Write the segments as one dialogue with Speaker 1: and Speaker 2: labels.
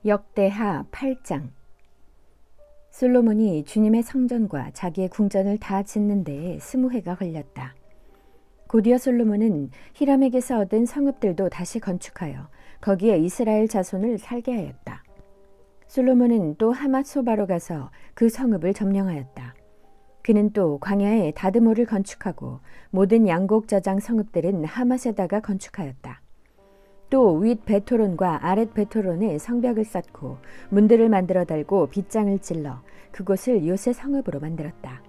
Speaker 1: 역대하 8장. 솔로몬이 주님의 성전과 자기의 궁전을 다 짓는 데에 20해가 걸렸다. 곧이어 솔로몬은 히람에게서 얻은 성읍들도 다시 건축하여 거기에 이스라엘 자손을 살게 하였다. 솔로몬은 또 하맛 소바로 가서 그 성읍을 점령하였다. 그는 또 광야에 다드모를 건축하고 모든 양곡 저장 성읍들은 하맛에다가 건축하였다. 또 윗 베토론과 아랫 베토론에 성벽을 쌓고 문들을 만들어 달고 빗장을 찔러 그곳을 요새 성읍으로 만들었다.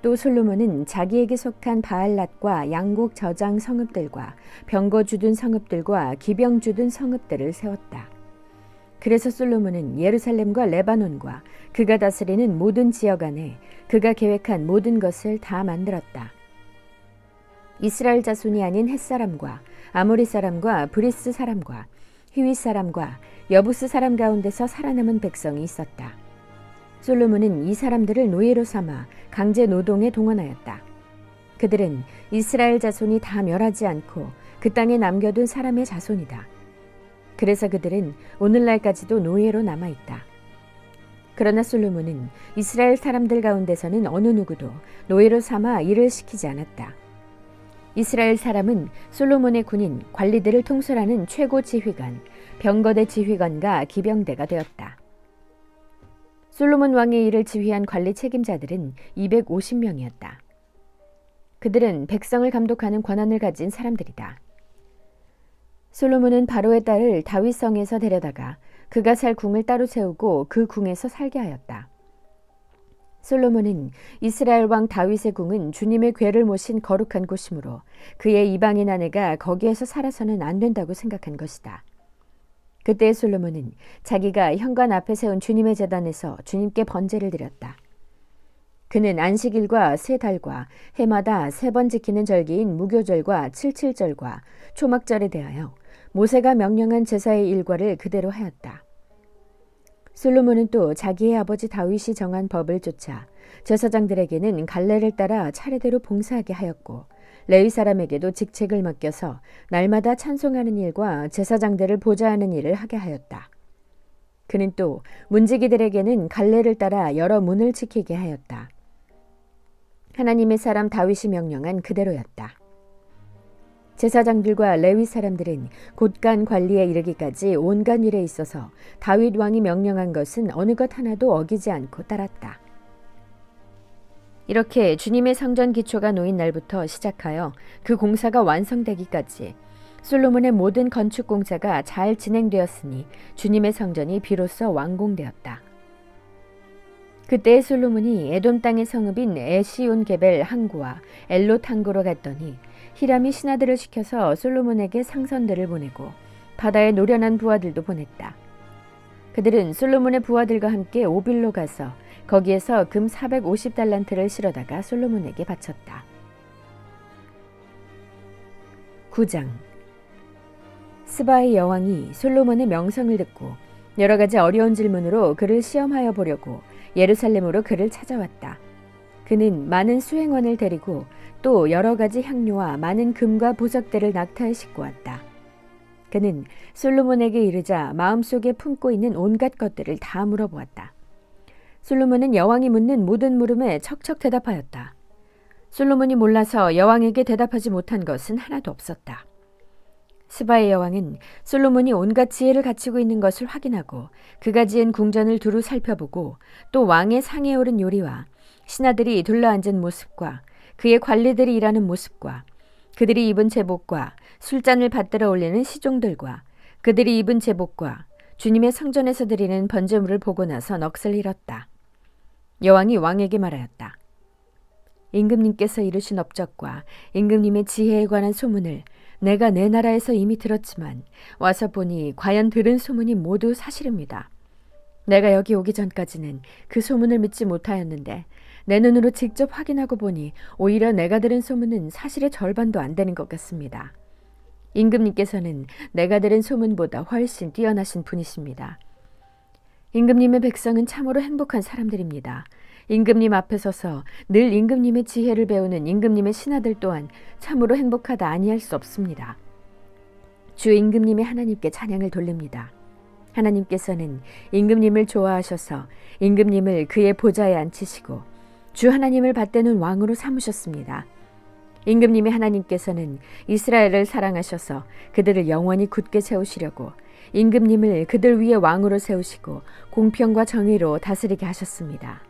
Speaker 1: 또 솔로몬은 자기에게 속한 바알랏과 양곡 저장 성읍들과 병거 주둔 성읍들과 기병 주둔 성읍들을 세웠다. 그래서 솔로몬은 예루살렘과 레바논과 그가 다스리는 모든 지역 안에 그가 계획한 모든 것을 다 만들었다. 이스라엘 자손이 아닌 헷사람과 아모리 사람과 브리스 사람과 히윗 사람과 여부스 사람 가운데서 살아남은 백성이 있었다. 솔로몬은 이 사람들을 노예로 삼아 강제 노동에 동원하였다. 그들은 이스라엘 자손이 다 멸하지 않고 그 땅에 남겨둔 사람의 자손이다. 그래서 그들은 오늘날까지도 노예로 남아있다. 그러나 솔로몬은 이스라엘 사람들 가운데서는 어느 누구도 노예로 삼아 일을 시키지 않았다. 이스라엘 사람은 솔로몬의 군인 관리들을 통솔하는 최고 지휘관, 병거대 지휘관과 기병대가 되었다. 솔로몬 왕의 일을 지휘한 관리 책임자들은 250명이었다. 그들은 백성을 감독하는 권한을 가진 사람들이다. 솔로몬은 바로의 딸을 다윗성에서 데려다가 그가 살 궁을 따로 세우고 그 궁에서 살게 하였다. 솔로몬은 이스라엘 왕 다윗의 궁은 주님의 궤를 모신 거룩한 곳이므로 그의 이방인 아내가 거기에서 살아서는 안 된다고 생각한 것이다. 그때 솔로몬은 자기가 현관 앞에 세운 주님의 제단에서 주님께 번제를 드렸다. 그는 안식일과 세 달과 해마다 3번 지키는 절기인 무교절과 칠칠절과 초막절에 대하여 모세가 명령한 제사의 일과를 그대로 하였다. 솔로몬은 또 자기의 아버지 다윗이 정한 법을 쫓아 제사장들에게는 갈례를 따라 차례대로 봉사하게 하였고 레위 사람에게도 직책을 맡겨서 날마다 찬송하는 일과 제사장들을 보좌하는 일을 하게 하였다. 그는 또 문지기들에게는 갈례를 따라 여러 문을 지키게 하였다. 하나님의 사람 다윗이 명령한 그대로였다. 제사장들과 레위 사람들은 곳간 관리에 이르기까지 온갖 일에 있어서 다윗 왕이 명령한 것은 어느 것 하나도 어기지 않고 따랐다. 이렇게 주님의 성전 기초가 놓인 날부터 시작하여 그 공사가 완성되기까지 솔로몬의 모든 건축 공사가 잘 진행되었으니 주님의 성전이 비로소 완공되었다. 그때 솔로몬이 에돔 땅의 성읍인 에시온 게벨 항구와 엘롯 항구로 갔더니 히람이 신하들을 시켜서 솔로몬에게 상선들을 보내고 바다에 노련한 부하들도 보냈다. 그들은 솔로몬의 부하들과 함께 오빌로 가서 거기에서 금 450달란트를 실어다가 솔로몬에게 바쳤다. 9장. 스바의 여왕이 솔로몬의 명성을 듣고 여러 가지 어려운 질문으로 그를 시험하여 보려고 예루살렘으로 그를 찾아왔다. 그는 많은 수행원을 데리고 또 여러 가지 향료와 많은 금과 보석들을 낙타에 싣고 왔다. 그는 솔로몬에게 이르자 마음속에 품고 있는 온갖 것들을 다 물어보았다. 솔로몬은 여왕이 묻는 모든 물음에 척척 대답하였다. 솔로몬이 몰라서 여왕에게 대답하지 못한 것은 하나도 없었다. 스바의 여왕은 솔로몬이 온갖 지혜를 갖추고 있는 것을 확인하고 그가 지은 궁전을 두루 살펴보고 또 왕의 상에 오른 요리와 신하들이 둘러앉은 모습과 그의 관리들이 일하는 모습과 그들이 입은 제복과 술잔을 받들어 올리는 시종들과 그들이 입은 제복과 주님의 성전에서 드리는 번제물을 보고 나서 넋을 잃었다. 여왕이 왕에게 말하였다. 임금님께서 이루신 업적과 임금님의 지혜에 관한 소문을 내가 내 나라에서 이미 들었지만 와서 보니 과연 들은 소문이 모두 사실입니다. 내가 여기 오기 전까지는 그 소문을 믿지 못하였는데 내 눈으로 직접 확인하고 보니 오히려 내가 들은 소문은 사실의 절반도 안 되는 것 같습니다. 임금님께서는 내가 들은 소문보다 훨씬 뛰어나신 분이십니다. 임금님의 백성은 참으로 행복한 사람들입니다. 임금님 앞에 서서 늘 임금님의 지혜를 배우는 임금님의 신하들 또한 참으로 행복하다 아니할 수 없습니다. 주 임금님의 하나님께 찬양을 돌립니다. 하나님께서는 임금님을 좋아하셔서 임금님을 그의 보좌에 앉히시고 주 하나님을 받드는 왕으로 삼으셨습니다. 임금님의 하나님께서는 이스라엘을 사랑하셔서 그들을 영원히 굳게 세우시려고 임금님을 그들 위에 왕으로 세우시고 공평과 정의로 다스리게 하셨습니다.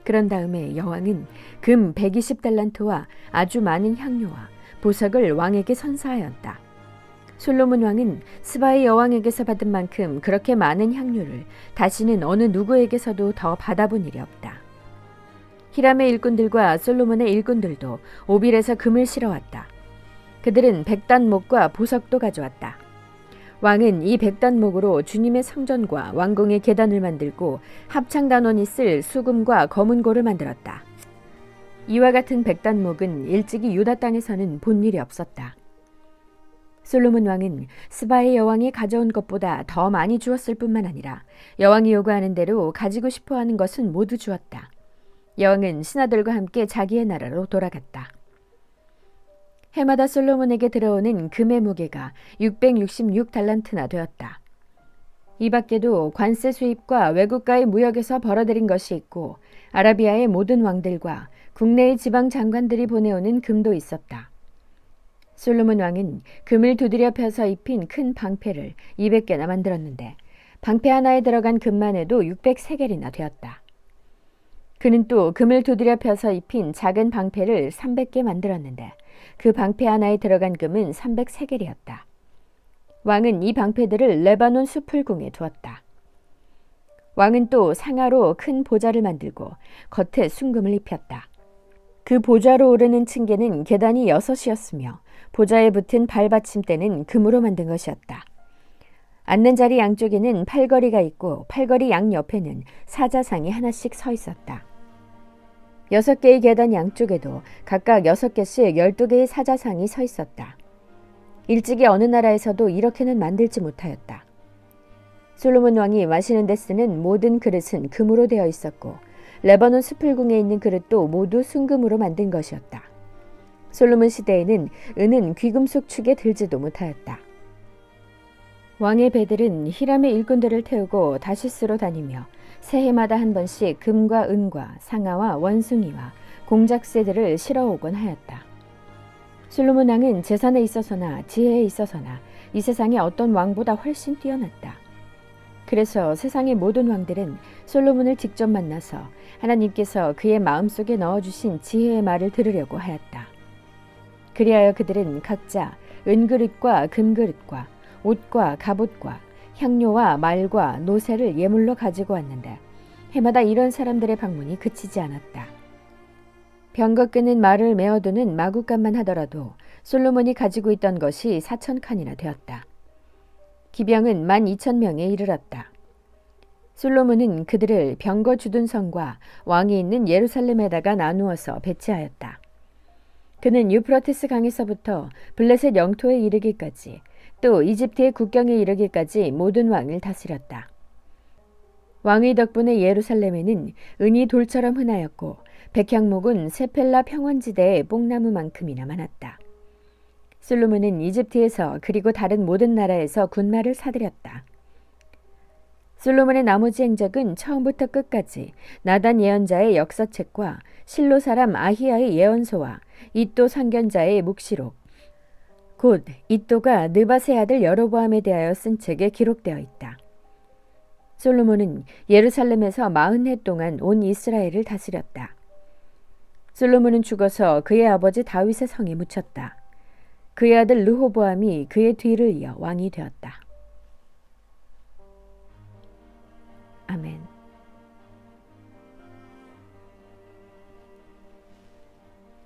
Speaker 1: 그런 다음에 여왕은 금 120달란트와 아주 많은 향료와 보석을 왕에게 선사하였다. 솔로몬 왕은 스바의 여왕에게서 받은 만큼 그렇게 많은 향료를 다시는 어느 누구에게서도 더 받아본 일이 없다. 히람의 일꾼들과 솔로몬의 일꾼들도 오빌에서 금을 실어왔다. 그들은 백단목과 보석도 가져왔다. 왕은 이 백단목으로 주님의 성전과 왕궁의 계단을 만들고 합창단원이 쓸 수금과 검은고를 만들었다. 이와 같은 백단목은 일찍이 유다 땅에서는 본 일이 없었다. 솔로몬 왕은 스바의 여왕이 가져온 것보다 더 많이 주었을 뿐만 아니라 여왕이 요구하는 대로 가지고 싶어하는 것은 모두 주었다. 여왕은 신하들과 함께 자기의 나라로 돌아갔다. 해마다 솔로몬에게 들어오는 금의 무게가 666달란트나 되었다. 이 밖에도 관세 수입과 외국과의 무역에서 벌어들인 것이 있고 아라비아의 모든 왕들과 국내의 지방 장관들이 보내오는 금도 있었다. 솔로몬 왕은 금을 두드려 펴서 입힌 큰 방패를 200개나 만들었는데 방패 하나에 들어간 금만 해도 600세겔이나 되었다. 그는 또 금을 두드려 펴서 입힌 작은 방패를 300개 만들었는데 그 방패 하나에 들어간 금은 300세겔이었다. 왕은 이 방패들을 레바논 수풀궁에 두었다. 왕은 또 상아로 큰 보좌를 만들고 겉에 순금을 입혔다. 그 보좌로 오르는 층계는 계단이 6이었으며 보좌에 붙은 발받침대는 금으로 만든 것이었다. 앉는 자리 양쪽에는 팔걸이가 있고 팔걸이 양옆에는 사자상이 하나씩 서 있었다. 6개의 계단 양쪽에도 각각 6개씩 12개의 사자상이 서 있었다. 일찍이 어느 나라에서도 이렇게는 만들지 못하였다. 솔로몬 왕이 마시는 데 쓰는 모든 그릇은 금으로 되어 있었고 레바논 수풀궁에 있는 그릇도 모두 순금으로 만든 것이었다. 솔로몬 시대에는 은은 귀금속 축에 들지도 못하였다. 왕의 배들은 히람의 일꾼들을 태우고 다시스로 다니며 새해마다 한 번씩 금과 은과 상아와 원숭이와 공작새들을 실어오곤 하였다. 솔로몬 왕은 재산에 있어서나 지혜에 있어서나 이 세상의 어떤 왕보다 훨씬 뛰어났다. 그래서 세상의 모든 왕들은 솔로몬을 직접 만나서 하나님께서 그의 마음속에 넣어주신 지혜의 말을 들으려고 하였다. 그리하여 그들은 각자 은그릇과 금그릇과 옷과 갑옷과 향료와 말과 노새를 예물로 가지고 왔는데 해마다 이런 사람들의 방문이 그치지 않았다. 병거 끄는 말을 메어두는 마구간만 하더라도 솔로몬이 가지고 있던 것이 4,000칸이나 되었다. 기병은 12,000명에 이르렀다. 솔로몬은 그들을 병거 주둔성과 왕이 있는 예루살렘에다가 나누어서 배치하였다. 그는 유프라테스 강에서부터 블레셋 영토에 이르기까지 또 이집트의 국경에 이르기까지 모든 왕을 다스렸다. 왕의 덕분에 예루살렘에는 은이 돌처럼 흔하였고 백향목은 세펠라 평원지대의 뽕나무만큼이나 많았다. 솔로몬은 이집트에서 그리고 다른 모든 나라에서 군마를 사들였다. 솔로몬의 나머지 행적은 처음부터 끝까지 나단 예언자의 역사책과 실로 사람 아히야의 예언서와 이도 선견자의 묵시록, 곧 이도가 느밧의 아들 여로보암에 대하여 쓴 책에 기록되어 있다. 솔로몬은 예루살렘에서 40해 동안 온 이스라엘을 다스렸다. 솔로몬은 죽어서 그의 아버지 다윗의 성에 묻혔다. 그의 아들 르호보암이 그의 뒤를 이어 왕이 되었다.